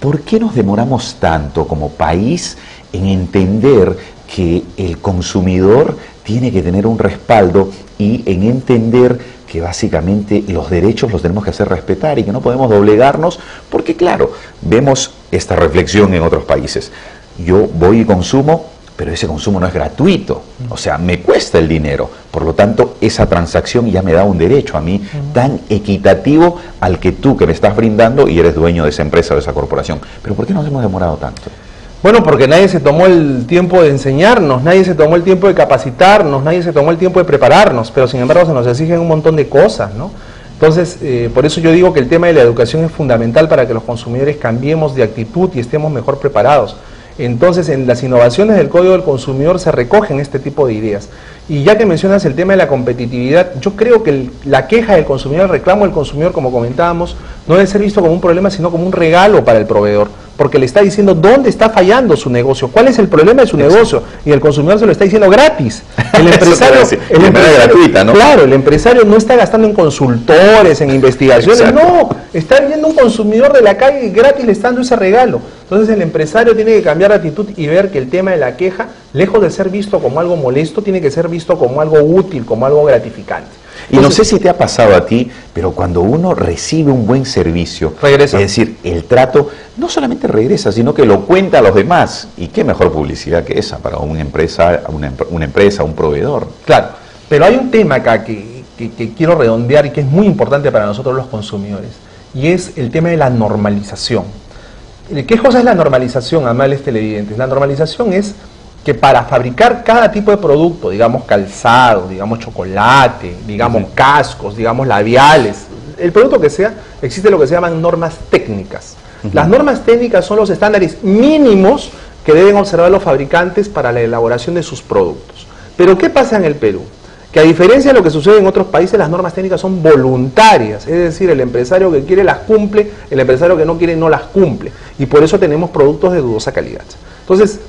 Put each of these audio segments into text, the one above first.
¿por qué nos demoramos tanto como país en entender que el consumidor tiene que tener un respaldo y en entender que básicamente los derechos los tenemos que hacer respetar y que no podemos doblegarnos? Porque claro, vemos esta reflexión en otros países. Yo voy y consumo, pero ese consumo no es gratuito, o sea, me cuesta el dinero, por lo tanto, esa transacción ya me da un derecho a mí tan equitativo al que tú que me estás brindando y eres dueño de esa empresa o de esa corporación. Pero ¿por qué nos hemos demorado tanto? Bueno, porque nadie se tomó el tiempo de enseñarnos, nadie se tomó el tiempo de capacitarnos, nadie se tomó el tiempo de prepararnos, pero sin embargo se nos exigen un montón de cosas, ¿no? Entonces, por eso yo digo que el tema de la educación es fundamental para que los consumidores cambiemos de actitud y estemos mejor preparados. Entonces, en las innovaciones del Código del Consumidor se recogen este tipo de ideas. Y ya que mencionas el tema de la competitividad, yo creo que la queja del consumidor, el reclamo del consumidor, como comentábamos, no debe ser visto como un problema, sino como un regalo para el proveedor, porque le está diciendo dónde está fallando su negocio, cuál es el problema de su negocio, y el consumidor se lo está diciendo gratis. El empresario, gratuita, ¿no? Claro, el empresario no está gastando en consultores, en investigaciones, no, está viendo un consumidor de la calle y gratis le está dando ese regalo. Entonces el empresario tiene que cambiar de actitud y ver que el tema de la queja, lejos de ser visto como algo molesto, tiene que ser visto como algo útil, como algo gratificante. Y no sé si te ha pasado a ti, pero cuando uno recibe un buen servicio, regresa. Es decir, el trato no solamente regresa, sino que lo cuenta a los demás. ¿Y qué mejor publicidad que esa para una empresa, un proveedor? Claro, pero hay un tema acá que quiero redondear y que es muy importante para nosotros los consumidores, y es el tema de la normalización. ¿Qué cosa es la normalización, amables televidentes? La normalización es que para fabricar cada tipo de producto, digamos calzado, digamos chocolate, digamos cascos, digamos labiales, el producto que sea, existe lo que se llaman normas técnicas. Las normas técnicas son los estándares mínimos que deben observar los fabricantes para la elaboración de sus productos. Pero ¿qué pasa en el Perú? Que a diferencia de lo que sucede en otros países, las normas técnicas son voluntarias, es decir, el empresario que quiere las cumple, el empresario que no quiere no las cumple, y por eso tenemos productos de dudosa calidad. Entonces,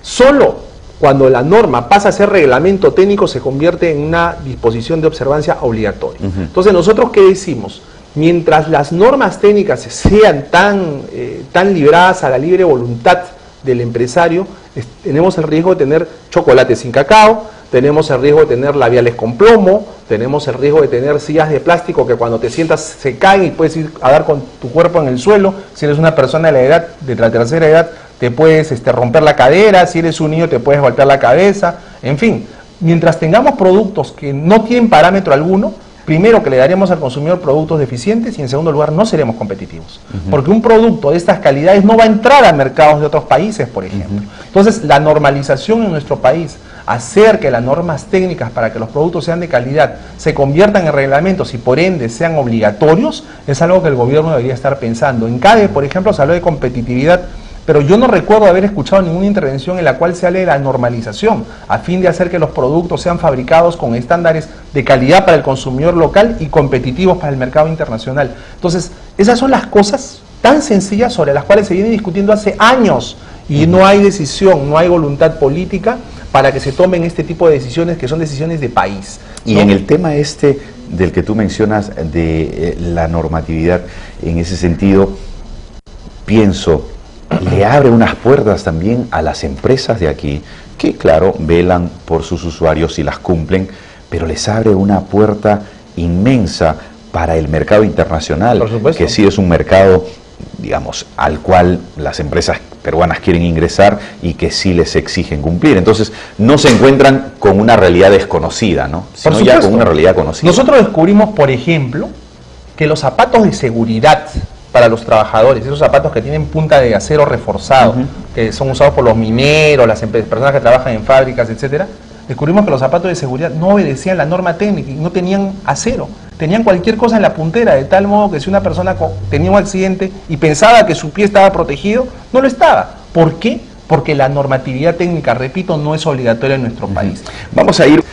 solo cuando la norma pasa a ser reglamento técnico se convierte en una disposición de observancia obligatoria. Entonces, ¿nosotros qué decimos? Mientras las normas técnicas sean tan libradas a la libre voluntad del empresario, tenemos el riesgo de tener chocolate sin cacao, tenemos el riesgo de tener labiales con plomo, tenemos el riesgo de tener sillas de plástico que cuando te sientas se caen y puedes ir a dar con tu cuerpo en el suelo. Si eres una persona de la tercera edad, te puedes romper la cadera, si eres un niño te puedes golpear la cabeza, en fin. Mientras tengamos productos que no tienen parámetro alguno, primero que le daremos al consumidor productos deficientes y en segundo lugar no seremos competitivos. Porque un producto de estas calidades no va a entrar a mercados de otros países, por ejemplo. Entonces la normalización en nuestro país, hacer que las normas técnicas para que los productos sean de calidad se conviertan en reglamentos y por ende sean obligatorios, es algo que el gobierno debería estar pensando. En CADE, por ejemplo, se habló de competitividad, pero yo no recuerdo haber escuchado ninguna intervención en la cual se hable de la normalización, a fin de hacer que los productos sean fabricados con estándares de calidad para el consumidor local y competitivos para el mercado internacional. Entonces, esas son las cosas tan sencillas sobre las cuales se viene discutiendo hace años y no hay decisión, no hay voluntad política para que se tomen este tipo de decisiones que son decisiones de país, ¿no? Y en el tema del que tú mencionas de la normatividad, en ese sentido, pienso, le abre unas puertas también a las empresas de aquí, que claro, velan por sus usuarios y las cumplen, pero les abre una puerta inmensa para el mercado internacional, que sí es un mercado, digamos, al cual las empresas peruanas quieren ingresar y que sí les exigen cumplir. Entonces, no se encuentran con una realidad desconocida, ¿no? Sino ya con una realidad conocida. Nosotros descubrimos, por ejemplo, que los zapatos de seguridad para los trabajadores, esos zapatos que tienen punta de acero reforzado, que son usados por los mineros, las personas que trabajan en fábricas, etcétera, descubrimos que los zapatos de seguridad no obedecían la norma técnica y no tenían acero, tenían cualquier cosa en la puntera, de tal modo que si una persona tenía un accidente y pensaba que su pie estaba protegido, no lo estaba. ¿Por qué? Porque la normatividad técnica, repito, no es obligatoria en nuestro país. Vamos a ir,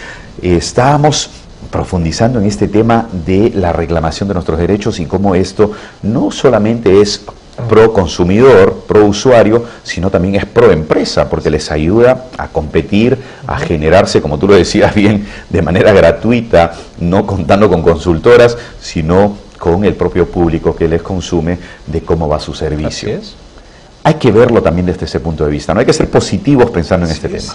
estábamos profundizando en este tema de la reclamación de nuestros derechos y cómo esto no solamente es pro consumidor, pro usuario, sino también es pro empresa, porque les ayuda a competir, a generarse, como tú lo decías bien, de manera gratuita, no contando con consultoras, sino con el propio público que les consume de cómo va su servicio. Así es. hay que verlo también desde ese punto de vista, ¿no? Hay que ser positivos pensando en este tema.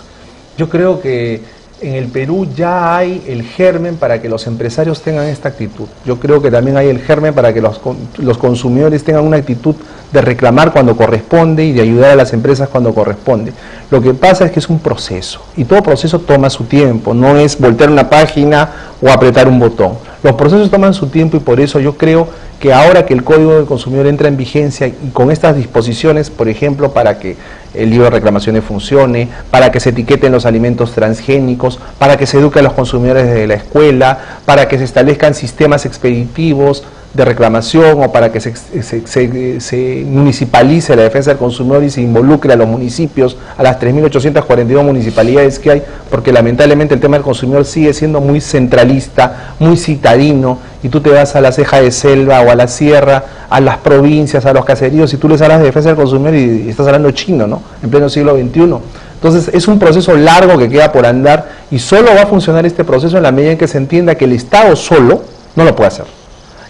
Yo creo que en el Perú ya hay el germen para que los empresarios tengan esta actitud. Yo creo que también hay el germen para que los consumidores tengan una actitud de reclamar cuando corresponde y de ayudar a las empresas cuando corresponde. Lo que pasa es que es un proceso y todo proceso toma su tiempo, no es voltear una página o apretar un botón. Los procesos toman su tiempo y por eso yo creo que ahora que el Código del Consumidor entra en vigencia y con estas disposiciones, por ejemplo, para que el libro de reclamaciones funcione, para que se etiqueten los alimentos transgénicos, para que se eduque a los consumidores desde la escuela, para que se establezcan sistemas expeditivos de reclamación o para que se municipalice la defensa del consumidor y se involucre a los municipios, a las 3.842 municipalidades que hay, porque lamentablemente el tema del consumidor sigue siendo muy centralista, muy citadino, y tú te vas a la ceja de selva o a la sierra, a las provincias, a los caseríos, y tú les hablas de defensa del consumidor y estás hablando chino, ¿no? En pleno siglo XXI. Entonces es un proceso largo que queda por andar y solo va a funcionar este proceso en la medida en que se entienda que el Estado solo no lo puede hacer,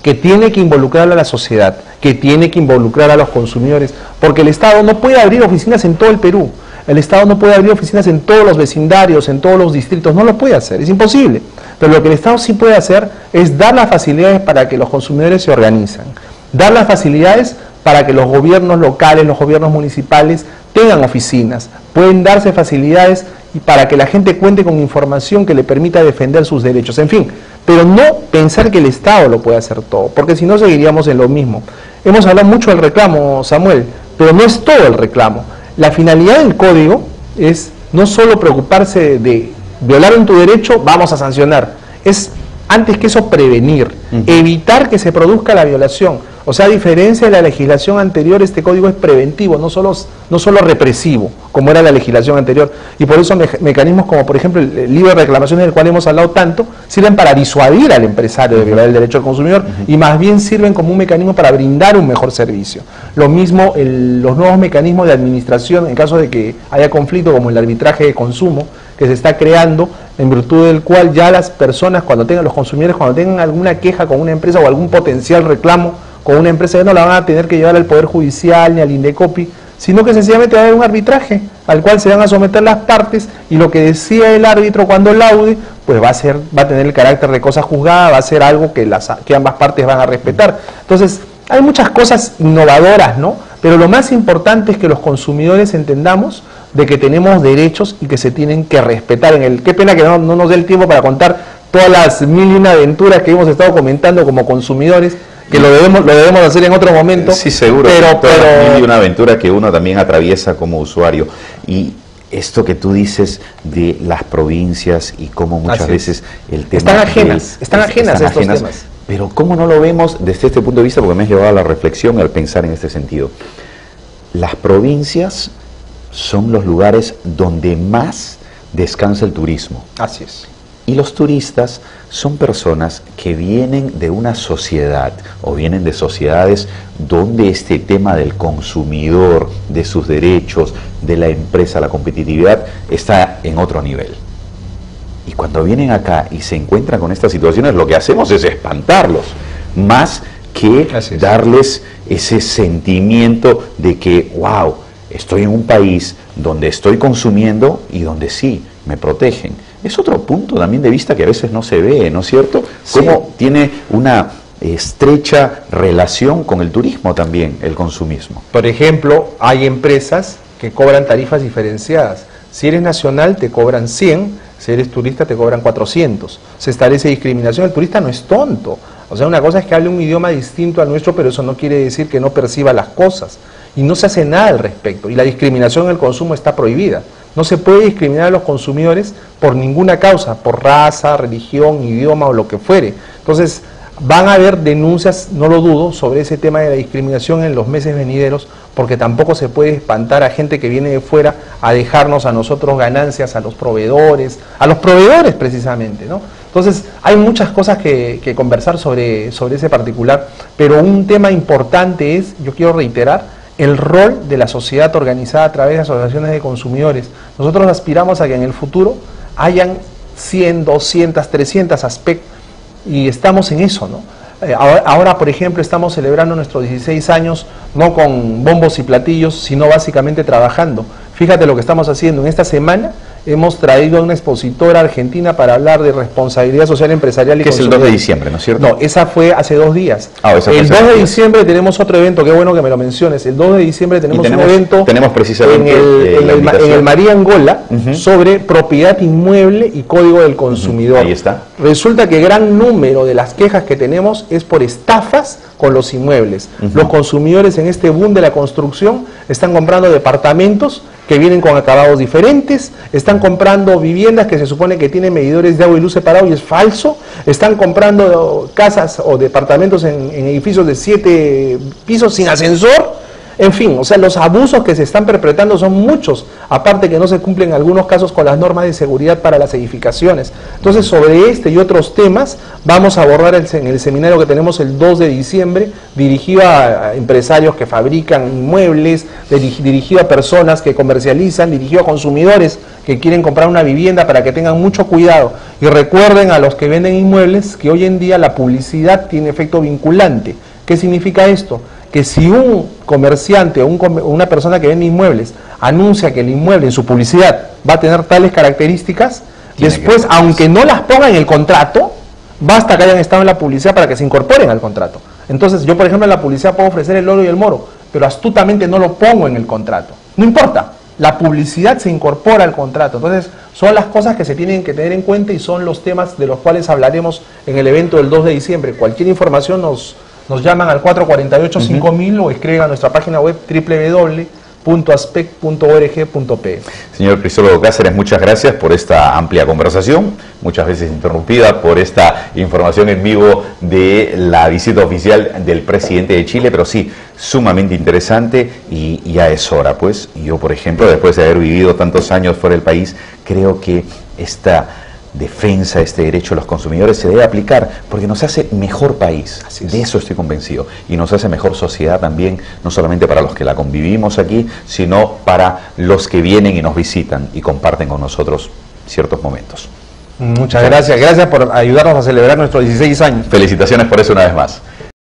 que tiene que involucrar a la sociedad, que tiene que involucrar a los consumidores, porque el Estado no puede abrir oficinas en todo el Perú, el Estado no puede abrir oficinas en todos los vecindarios, en todos los distritos, no lo puede hacer, es imposible. Pero lo que el Estado sí puede hacer es dar las facilidades para que los consumidores se organizan, dar las facilidades para que los gobiernos locales, los gobiernos municipales tengan oficinas, pueden darse facilidades y para que la gente cuente con información que le permita defender sus derechos, en fin, pero no pensar que el Estado lo puede hacer todo, porque si no seguiríamos en lo mismo. Hemos hablado mucho del reclamo, Samuel, pero no es todo el reclamo. La finalidad del código es no solo preocuparse de violar tu derecho, vamos a sancionar, es antes que eso prevenir, evitar que se produzca la violación. O sea, a diferencia de la legislación anterior, este código es preventivo, no solo represivo, como era la legislación anterior. Y por eso mecanismos como, por ejemplo, el libro de reclamaciones del cual hemos hablado tanto, sirven para disuadir al empresario de violar el derecho del consumidor y más bien sirven como un mecanismo para brindar un mejor servicio. Lo mismo los nuevos mecanismos de administración en caso de que haya conflicto, como el arbitraje de consumo, que se está creando, en virtud del cual ya las personas, los consumidores, cuando tengan alguna queja con una empresa o algún potencial reclamo con una empresa, ya no la van a tener que llevar al Poder Judicial ni al Indecopi, sino que sencillamente va a haber un arbitraje al cual se van a someter las partes y lo que decía el árbitro cuando laude, pues va a tener el carácter de cosa juzgada, va a ser algo que ambas partes van a respetar. Entonces, hay muchas cosas innovadoras, ¿no? Pero lo más importante es que los consumidores entendamos de que tenemos derechos y que se tienen que respetar. Qué pena que no nos dé el tiempo para contar todas las mil y una aventuras que hemos estado comentando como consumidores, que lo debemos hacer en otro momento. Sí, seguro, pero mil y una aventura que uno también atraviesa como usuario. Y esto que tú dices de las provincias y cómo muchas veces el tema... Están ajenas a estos temas. Pero ¿cómo no lo vemos desde este punto de vista? Porque me has llevado a la reflexión al pensar en este sentido. Las provincias son los lugares donde más descansa el turismo. Así es. Y los turistas son personas que vienen de una sociedad o vienen de sociedades donde este tema del consumidor, de sus derechos, de la empresa, la competitividad, está en otro nivel. Y cuando vienen acá y se encuentran con estas situaciones, lo que hacemos es espantarlos, más que darles ese sentimiento de que, wow, estoy en un país donde estoy consumiendo y donde sí, me protegen. Es otro punto también de vista que a veces no se ve, ¿no es cierto? Sí. Cómo tiene una estrecha relación con el turismo también, el consumismo. Por ejemplo, hay empresas que cobran tarifas diferenciadas. Si eres nacional te cobran 100, si eres turista te cobran 400. Se establece discriminación, el turista no es tonto. O sea, una cosa es que hable un idioma distinto al nuestro, pero eso no quiere decir que no perciba las cosas. Y no se hace nada al respecto. Y la discriminación en el consumo está prohibida. No se puede discriminar a los consumidores por ninguna causa, por raza, religión, idioma o lo que fuere. Entonces, van a haber denuncias, no lo dudo, sobre ese tema de la discriminación en los meses venideros, porque tampoco se puede espantar a gente que viene de fuera a dejarnos a nosotros ganancias, a los proveedores precisamente, ¿no? Entonces, hay muchas cosas que conversar sobre ese particular, pero un tema importante es, yo quiero reiterar, el rol de la sociedad organizada a través de asociaciones de consumidores. Nosotros aspiramos a que en el futuro hayan 100, 200, 300 aspectos y estamos en eso, ¿no? Ahora, por ejemplo, estamos celebrando nuestros 16 años, no con bombos y platillos, sino básicamente trabajando. Fíjate lo que estamos haciendo. En esta semana hemos traído a una expositora argentina para hablar de responsabilidad social empresarial y que es el 2 de diciembre, ¿no es cierto? No, esa fue hace 2 días. El 2 de diciembre tenemos otro evento, qué bueno que me lo menciones. El 2 de diciembre tenemos un evento precisamente en el María Angola sobre propiedad inmueble y código del consumidor. Ahí está. Resulta que gran número de las quejas que tenemos es por estafas con los inmuebles. Los consumidores en este boom de la construcción están comprando departamentos que vienen con acabados diferentes, están comprando viviendas que se supone que tienen medidores de agua y luz separados y es falso, están comprando casas o departamentos en edificios de 7 pisos sin ascensor. En fin, o sea, los abusos que se están perpetrando son muchos, aparte que no se cumplen en algunos casos con las normas de seguridad para las edificaciones. Entonces, sobre este y otros temas vamos a abordar en el seminario que tenemos el 2 de diciembre, dirigido a empresarios que fabrican inmuebles, dirigido a personas que comercializan, dirigido a consumidores que quieren comprar una vivienda, para que tengan mucho cuidado. Y recuerden a los que venden inmuebles que hoy en día la publicidad tiene efecto vinculante. ¿Qué significa esto? Que si un comerciante o una persona que vende inmuebles anuncia que el inmueble en su publicidad va a tener tales características, después, aunque no las ponga en el contrato, basta que hayan estado en la publicidad para que se incorporen al contrato. Entonces, yo, por ejemplo, en la publicidad puedo ofrecer el oro y el moro, pero astutamente no lo pongo en el contrato. No importa, la publicidad se incorpora al contrato. Entonces, son las cosas que se tienen que tener en cuenta y son los temas de los cuales hablaremos en el evento del 2 de diciembre. Cualquier información nos llaman al 448-5000 o escriben a nuestra página web www.aspect.org.pe. Señor Cristóbal Cáceres, muchas gracias por esta amplia conversación, muchas veces interrumpida por esta información en vivo de la visita oficial del presidente de Chile, pero sí, sumamente interesante y ya es hora, pues. Yo, por ejemplo, después de haber vivido tantos años fuera del país, creo que esta defensa, este derecho de los consumidores se debe aplicar porque nos hace mejor país. De eso estoy convencido. Y nos hace mejor sociedad también, no solamente para los que la convivimos aquí, sino para los que vienen y nos visitan y comparten con nosotros ciertos momentos. Muchas gracias. Gracias por ayudarnos a celebrar nuestros 16 años. Felicitaciones por eso una vez más.